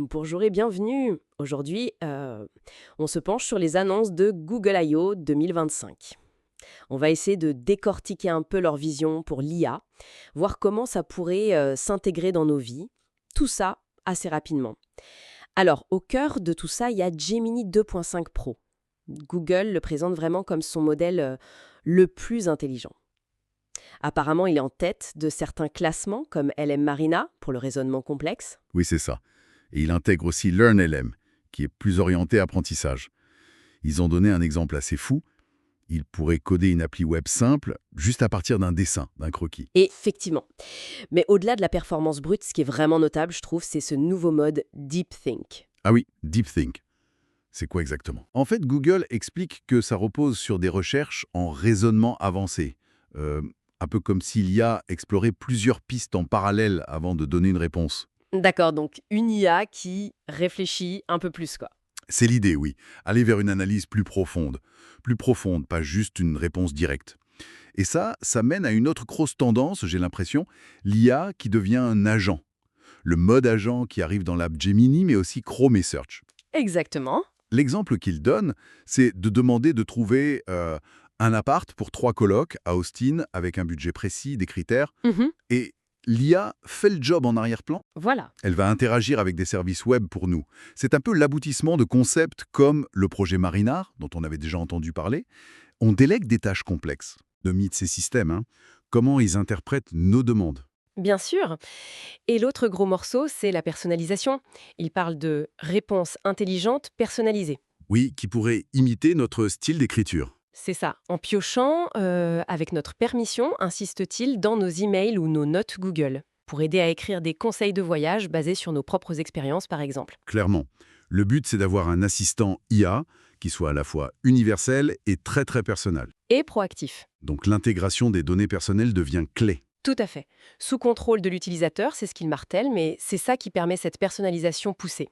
Bonjour et bienvenue. Aujourd'hui, on se penche sur les annonces de Google I.O. 2025. On va essayer de décortiquer un peu leur vision pour l'IA, voir comment ça pourrait s'intégrer dans nos vies. Tout ça assez rapidement. Alors, au cœur de tout ça, il y a Gemini 2.5 Pro. Google le présente vraiment comme son modèle le plus intelligent. Apparemment, il est en tête de certains classements comme LM Marina pour le raisonnement complexe. Oui, c'est ça. Et il intègre aussi LearnLM, qui est plus orienté apprentissage. Ils ont donné un exemple assez fou. Il pourrait coder une appli web simple juste à partir d'un dessin, d'un croquis. Et effectivement. Mais au-delà de la performance brute, ce qui est vraiment notable, je trouve, c'est ce nouveau mode Deep Think. Ah oui, DeepThink. C'est quoi exactement? En fait, Google explique que ça repose sur des recherches en raisonnement avancé. Euh, un peu comme s'il y a exploré plusieurs pistes en parallèle avant de donner une réponse. D'accord, donc une IA qui réfléchit un peu plus, quoi. C'est l'idée, oui. Aller vers une analyse plus profonde. Plus profonde, pas juste une réponse directe. Et ça mène à une autre grosse tendance, j'ai l'impression, l'IA qui devient un agent. Le mode agent qui arrive dans l'app Gemini, mais aussi Chrome et Search. Exactement. L'exemple qu'il donne, c'est de demander de trouver un appart pour 3 colocs à Austin avec un budget précis, des critères. Mhm. Et l'IA fait le job en arrière-plan. Voilà. Elle va interagir avec des services web pour nous. C'est un peu l'aboutissement de concepts comme le projet Marinar, dont on avait déjà entendu parler. On délègue des tâches complexes. De mythes ces systèmes, hein. Comment ils interprètent nos demandes. Bien sûr. Et l'autre gros morceau, c'est la personnalisation. Il parle de réponses intelligentes personnalisées. Oui, qui pourrait imiter notre style d'écriture. C'est ça. En piochant, avec notre permission, insiste-t-il, dans nos emails ou nos notes Google, pour aider à écrire des conseils de voyage basés sur nos propres expériences, par exemple. Clairement. Le but, c'est d'avoir un assistant IA qui soit à la fois universel et très très personnel. Et proactif. Donc l'intégration des données personnelles devient clé. Tout à fait. Sous contrôle de l'utilisateur, c'est ce qu'il martèle, mais c'est ça qui permet cette personnalisation poussée.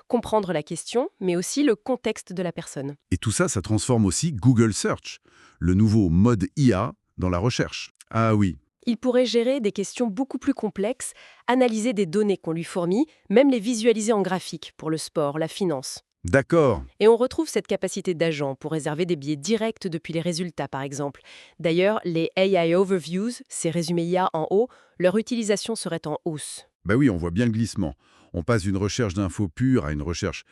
Comprendre la question, mais aussi le contexte de la personne. Et tout ça, ça transforme aussi Google Search, le nouveau mode IA dans la recherche. Ah oui, Il pourrait gérer des questions beaucoup plus complexes, analyser des données qu'on lui fournit, même les visualiser en graphique pour le sport, la finance. d'accord. Et on retrouve cette capacité d'agent pour réserver des billets directs depuis les résultats, par exemple. D'ailleurs, les AI Overviews, ces résumés IA en haut, leur utilisation serait en hausse. Bah oui, on voit bien le glissement. On passe d'une recherche d'infos pure à une recherche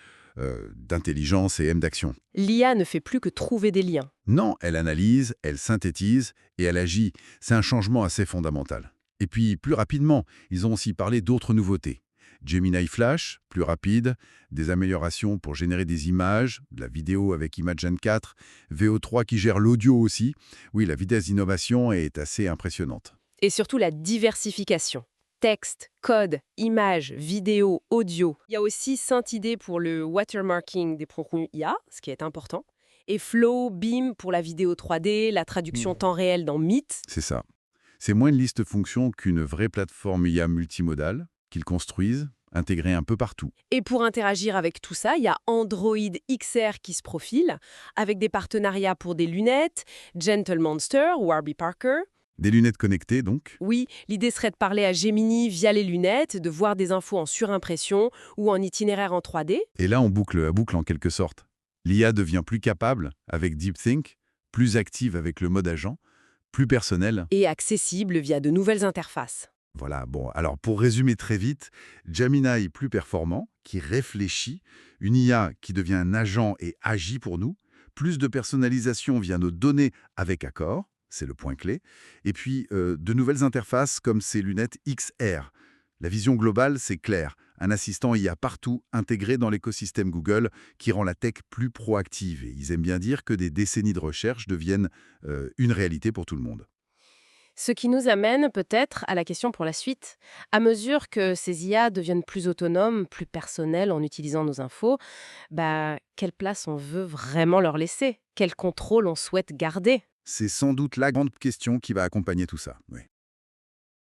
d'intelligence et M d'action. L'IA ne fait plus que trouver des liens. Non, elle analyse, elle synthétise et elle agit. C'est un changement assez fondamental. Et puis, plus rapidement, ils ont aussi parlé d'autres nouveautés. Gemini Flash, plus rapide, des améliorations pour générer des images, de la vidéo avec Imagen 4, VO3 qui gère l'audio aussi. Oui, la vitesse d'innovation est assez impressionnante. Et surtout la diversification. Texte, code, images, vidéo, audio. Il y a aussi Scintidé pour le watermarking des contenus IA, ce qui est important. Et Flow, Beam pour la vidéo 3D, la traduction temps réel dans Meet. C'est ça. C'est moins une liste de fonctions qu'une vraie plateforme IA multimodale qu'ils construisent, intégrée un peu partout. Et pour interagir avec tout ça, il y a Android XR qui se profile, avec des partenariats pour des lunettes, Gentle Monster ou Warby Parker. Des lunettes connectées, donc. Oui, l'idée serait de parler à Gemini via les lunettes, de voir des infos en surimpression ou en itinéraire en 3D. Et là, on boucle à boucle en quelque sorte. L'IA devient plus capable avec DeepThink, plus active avec le mode agent, plus personnelle. Et accessible via de nouvelles interfaces. Voilà, bon, alors pour résumer très vite, Gemini plus performant, qui réfléchit, une IA qui devient un agent et agit pour nous, plus de personnalisation via nos données avec accord, c'est le point clé, et puis de nouvelles interfaces comme ces lunettes XR. La vision globale, c'est clair, un assistant IA partout intégré dans l'écosystème Google qui rend la tech plus proactive. Et ils aiment bien dire que des décennies de recherche deviennent une réalité pour tout le monde. Ce qui nous amène peut-être à la question pour la suite. À mesure que ces IA deviennent plus autonomes, plus personnelles en utilisant nos infos, quelle place on veut vraiment leur laisser? Quel contrôle on souhaite garder? C'est sans doute la grande question qui va accompagner tout ça. Oui.